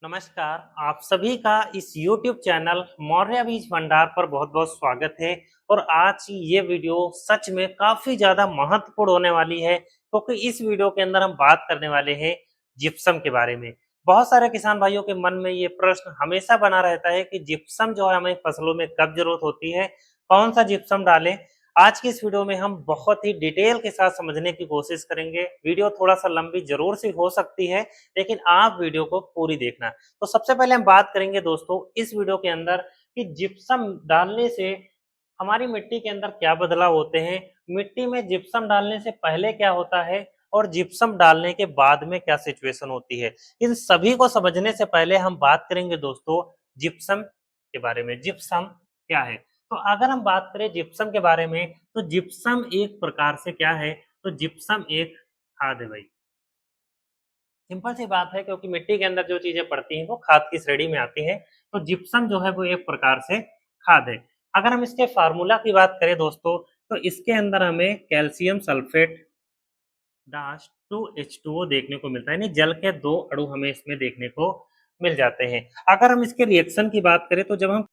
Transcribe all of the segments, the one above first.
नमस्कार, आप सभी का इस YouTube चैनल मौर्य बीज भंडार पर बहुत-बहुत स्वागत है। और आज की ये वीडियो सच में काफ़ी ज़्यादा महत्वपूर्ण होने वाली है, क्योंकि इस वीडियो के अंदर हम बात करने वाले हैं जिप्सम के बारे में। बहुत सारे किसान भाइयों के मन में ये प्रश्न हमेशा बना रहता है कि जिप्सम जो है हमें फसलों में कब ज़रूरत होती है, कौन-सा जिप्सम डालें? आज की इस वीडियो में हम बहुत ही डिटेल के साथ समझने की कोशिश करेंगे। वीडियो थोड़ा-सा लंबी ज़रूर सी हो सकती है, लेकिन आप वीडियो को पूरी देखना। तो सबसे पहले हम बात करेंगे दोस्तों इस वीडियो के अंदर कि जिप्सम डालने से हमारी मिट्टी के अंदर क्या बदलाव होते हैं, मिट्टी में जिप्सम डालने से पहले क्या होता है और जिप्सम डालने के बाद में क्या सिचुएशन होती है। इन सभी को समझने से पहले हम बात करेंगे दोस्तों जिप्सम के बारे में। जिप्सम क्या है? तो अगर हम बात करें जिप्सम के बारे में, तो जिप्सम एक प्रकार से क्या है? तो जिप्सम एक खाद है भाई। सिंपल सी बात है, क्योंकि मिट्टी के अंदर जो चीजें पड़ती हैं वो खाद की श्रेणी में आती हैं। तो जिप्सम जो है वो एक प्रकार से खाद है। अगर हम इसके फार्मूला की बात करें दोस्तों, तो इसके अंदर हमें कैल्शियम सल्फेट दाश 2H2O देखने को मिलता है, यानी जल के दो अणु हमें इसमें देखने को मिल जाते हैं। अगर हम इसके रिएक्शन की बात करें, तो जब हम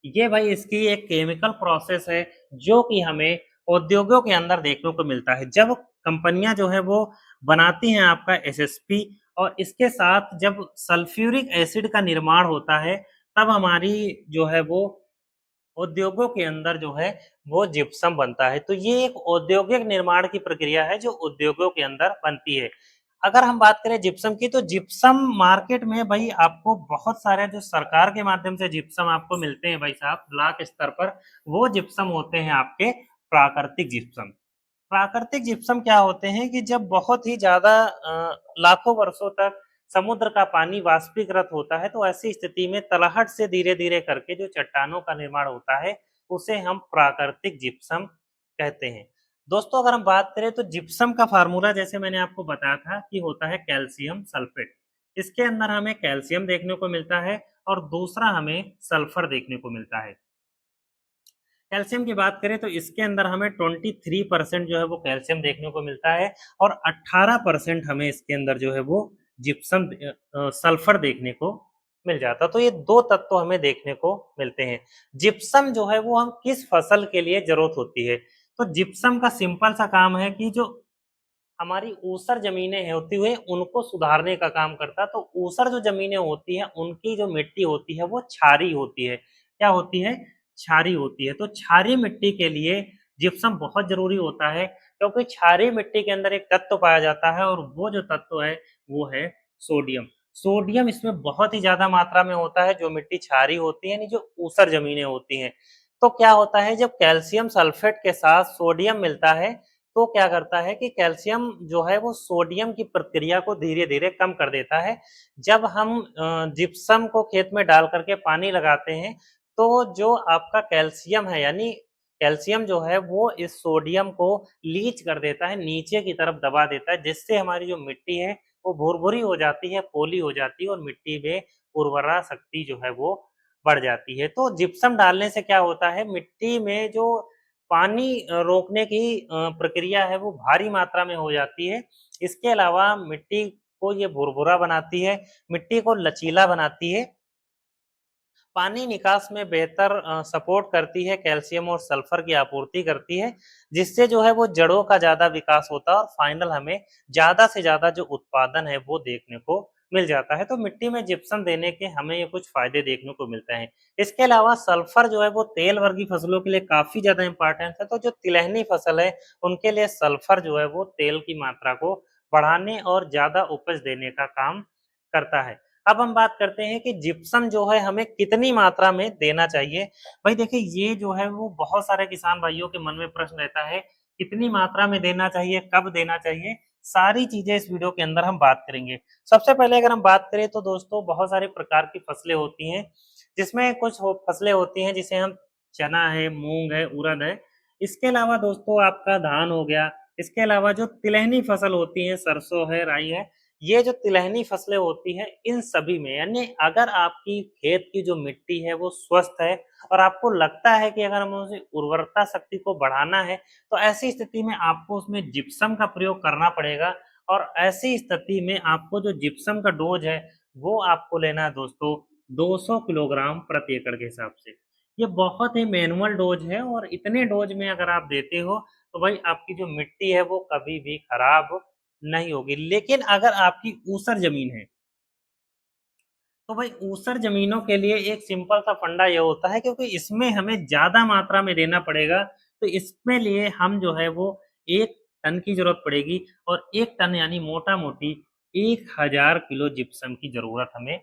ये भाई इसकी एक केमिकल प्रोसेस है, जो कि हमें उद्योगों के अंदर देखने को मिलता है। जब कंपनियां जो है वो बनाती हैं आपका एसएसपी, और इसके साथ जब सल्फ्यूरिक एसिड का निर्माण होता है, तब हमारी जो है वो उद्योगों के अंदर जो है वो जिप्सम बनता है। तो ये एक औद्योगिक निर्माण की प्रक्रिया है जो उद्योगों के अंदर बनती है। अगर हम बात करें जिप्सम की, तो जिप्सम मार्केट में भाई आपको बहुत सारे जो सरकार के माध्यम से जिप्सम आपको मिलते हैं भाई साहब ब्लॉक स्तर पर, वो जिप्सम होते हैं आपके प्राकृतिक जिप्सम। प्राकृतिक जिप्सम क्या होते हैं कि जब बहुत ही ज़्यादा लाखों वर्षों तक समुद्र का पानी वाष्पीकृत होता है, तो ऐसी स्थिति में तलहट से धीरे-धीरे करके जो चट्टानों का निर्माण होता है, उसे हम प्राकृतिक जिप्सम कहते हैं। दोस्तों अगर हम बात करें, तो जिप्सम का फार्मूला जैसे मैंने आपको बताया था कि होता है कैल्शियम सल्फेट। इसके अंदर हमें कैल्शियम देखने को मिलता है और दूसरा हमें सल्फर देखने को मिलता है। कैल्शियम की बात करें, तो इसके अंदर हमें 23% जो है वो कैल्शियम देखने को मिलता है, और 18% हमें इसके अंदर जो है वो जिप्सम सल्फर देखने को मिल जाता है। तो ये दो तत्व हमें देखने को मिलते हैं। जिप्सम जो है वो हम किस फसल के लिए जरूरत होती है? तो जिप्सम का सिंपल सा काम है कि जो हमारी ऊसर जमीनें होती हुई उनको सुधारने का काम करता है। तो ऊसर जो जमीनें होती हैं उनकी जो मिट्टी होती है वो क्षारीय होती है। क्या होती है? क्षारीय होती है। तो क्षारीय मिट्टी के लिए जिप्सम बहुत जरूरी होता है, क्योंकि क्षारीय मिट्टी के अंदर एक तत्व पाया जाता है, और वो जो तत्व है वो है सोडियम। सोडियम इसमें बहुत ही ज्यादा मात्रा में होता है, जो मिट्टी क्षारीय होती है, यानी जो ऊसर जमीनें होती हैं। तो क्या होता है, जब कैल्शियम सल्फेट के साथ सोडियम मिलता है, तो क्या करता है कि कैल्शियम जो है वो सोडियम की प्रक्रिया को धीरे-धीरे कम कर देता है। जब हम जिप्सम को खेत में डाल करके पानी लगाते हैं, तो जो आपका कैल्शियम है, यानी कैल्शियम जो है वो इस सोडियम को लीच कर देता है, नीचे की तरफ दबा देता है, जिससे हमारी जो मिट्टी है वो भुरभुरी हो जाती है, पोली हो जाती है, और मिट्टी में उर्वरा शक्ति जो है वो बढ़ जाती है। तो जिप्सम डालने से क्या होता है, मिट्टी में जो पानी रोकने की प्रक्रिया है वो भारी मात्रा में हो जाती है। इसके अलावा मिट्टी को ये भुरभुरा बनाती है, मिट्टी को लचीला बनाती है, पानी निकास में बेहतर सपोर्ट करती है, कैल्शियम और सल्फर की आपूर्ति करती है, जिससे जो है वो जड़ों का ज़्यादा विकास होता है, और फाइनल हमें ज़्यादा से ज़्यादा जो उत्पादन है वो देखने को मिल जाता है। तो मिट्टी में जिप्सम देने के हमें ये कुछ फ़ायदे देखने को मिलते हैं। इसके अलावा सल्फर जो है वो तेल वर्गीय फसलों के लिए काफ़ी ज़्यादा इम्पोर्टेंट है, तो जो तिलहनी फसल है, उनके लिए सल्फर जो है वो तेल की मात्रा को बढ़ाने और ज़्यादा उपज देने का काम करता है। अब हम बात करते हैं कि जिप्सम जो है हमें कितनी मात्रा में देना चाहिए। भाई देखिए, ये जो है वो बहुत सारे किसान भाइयों के मन में प्रश्न रहता है, कितनी मात्रा में देना चाहिए, कब देना चाहिए? सारी चीजें इस वीडियो के अंदर हम बात करेंगे। सबसे पहले अगर हम बात करें, तो दोस्तों बहुत सारे प्रकार की फसलें होती हैं, जिसमें कुछ फसलें होती हैं जिसे हम चना है, मूंग है, उड़द है। इसके अलावा दोस्तों आपका धान हो गया। इसके अलावा जो तिलहनी फसल होती है, सरसों है, राई है, ये जो तिलहनी फसलें होती हैं, इन सभी में यानी अगर आपकी खेत की जो मिट्टी है वो स्वस्थ है और आपको लगता है कि अगर हमें उसे उर्वरता शक्ति को बढ़ाना है, तो ऐसी स्थिति में आपको उसमें जिप्सम का प्रयोग करना पड़ेगा और ऐसी स्थिति में आपको जो जिप्सम का डोज़ है, वो आपको लेना है दोस्तों 200 किलोग्राम प्रति एकड़ के हिसाब से। ये बहुत ही मैनुअल डोज़ है और इतने डोज़ में अगर आप देते हो, तो भाई आपकी जो मिट्टी है वो कभी भी खराब नहीं होगी। लेकिन अगर आपकी ऊसर ज़मीन है, तो भाई ऊसर ज़मीनों के लिए एक सिंपल सा फंडा ये होता है क्योंकि इसमें हमें ज़्यादा मात्रा में देना पड़ेगा, तो इसमें लिए हम जो है वो 1 टन की ज़रूरत पड़ेगी और 1 टन यानी मोटा-मोटी 1000 किलो जिप्सम की ज़रूरत हमें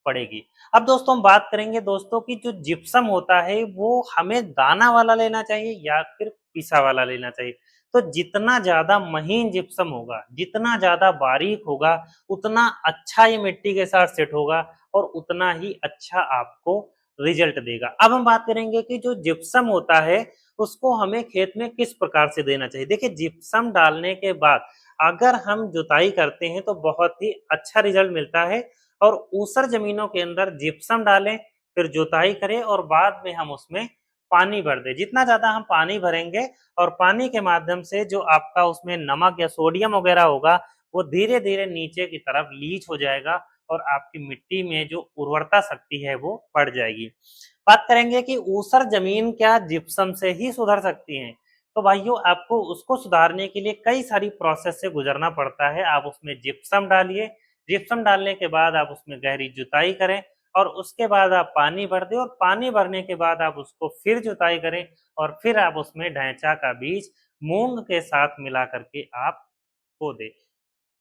पड़ेगी। अब दोस्तों हम बात करेंगे दोस्तों कि जो जिप्सम होता है वो हमें दाना वाला लेना चाहिए या फिर पिसा वाला लेना चाहिए। तो जितना ज़्यादा महीन जिप्सम होगा, जितना ज़्यादा बारीक होगा, उतना अच्छा ये मिट्टी के साथ सेट होगा और उतना ही अच्छा आपको रिज़ल्ट देगा। अब हम बात करेंगे कि जो जिप्सम होता है, उसको हमें खेत में किस प्रकार से देना चाहिए। देखिए जिप्सम डालने के बाद अगर हम जुताई करते हैं तो बहुत ही अच्छा रिज़ल्ट मिलता है और ऊसर ज़मीनों के अंदर जिप्सम डालें, फिर जुताई करें और बाद में हम उसमें पानी भर दें। जितना ज़्यादा हम पानी भरेंगे और पानी के माध्यम से जो आपका उसमें नमक या सोडियम वगैरह होगा, वो धीरे-धीरे नीचे की तरफ लीच हो जाएगा और आपकी मिट्टी में जो उर्वरता शक्ति है वो बढ़ जाएगी। बात करेंगे कि ऊसर ज़मीन क्या जिप्सम से ही सुधर सकती है? तो भाइयों आपको उसको सुधारने के लिए कई सारी प्रोसेस से गुज़रना पड़ता है। आप उसमें जिप्सम डालिए, जिप्सम डालने के बाद आप उसमें गहरी जुताई करें और उसके बाद आप पानी भर दें और पानी भरने के बाद आप उसको फिर जुताई करें और फिर आप उसमें ढैंचा का बीज मूँग के साथ मिला कर के आप बो दें।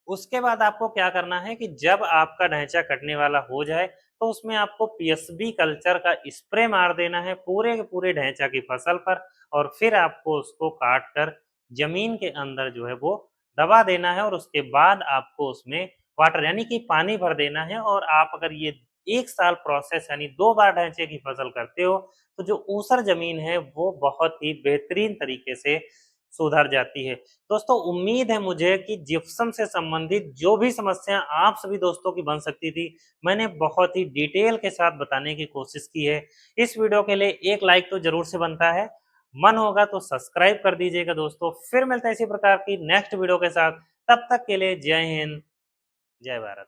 उसके बाद आपको क्या करना है कि जब आपका ढैंचा कटने वाला हो जाए, तो उसमें आपको पीएसबी कल्चर का स्प्रे मार देना है पूरे के पूरे ढैंचा की फसल पर और फिर आपको उसको काट कर ज़मीन के अंदर जो है वो दबा देना है और उसके बाद आपको उसमें वाटर यानी कि पानी भर देना है और आप अगर ये 1 साल प्रोसेस यानी 2 बार ढैंचे की फसल करते हो, तो जो ऊसर ज़मीन है वो बहुत ही बेहतरीन तरीके से सुधर जाती है। दोस्तों उम्मीद है मुझे कि जिप्सम से संबंधित जो भी समस्या आप सभी दोस्तों की बन सकती थी, मैंने बहुत ही डिटेल के साथ बताने की कोशिश की है। इस वीडियो के लिए एक लाइक तो ज़रूर से बनता है। मन होगा तो सब्सक्राइब कर दीजिएगा दोस्तों। फिर मिलते हैं इसी प्रकार की नेक्स्ट वीडियो के साथ। तब तक के लिए जय हिंद, जय भारत।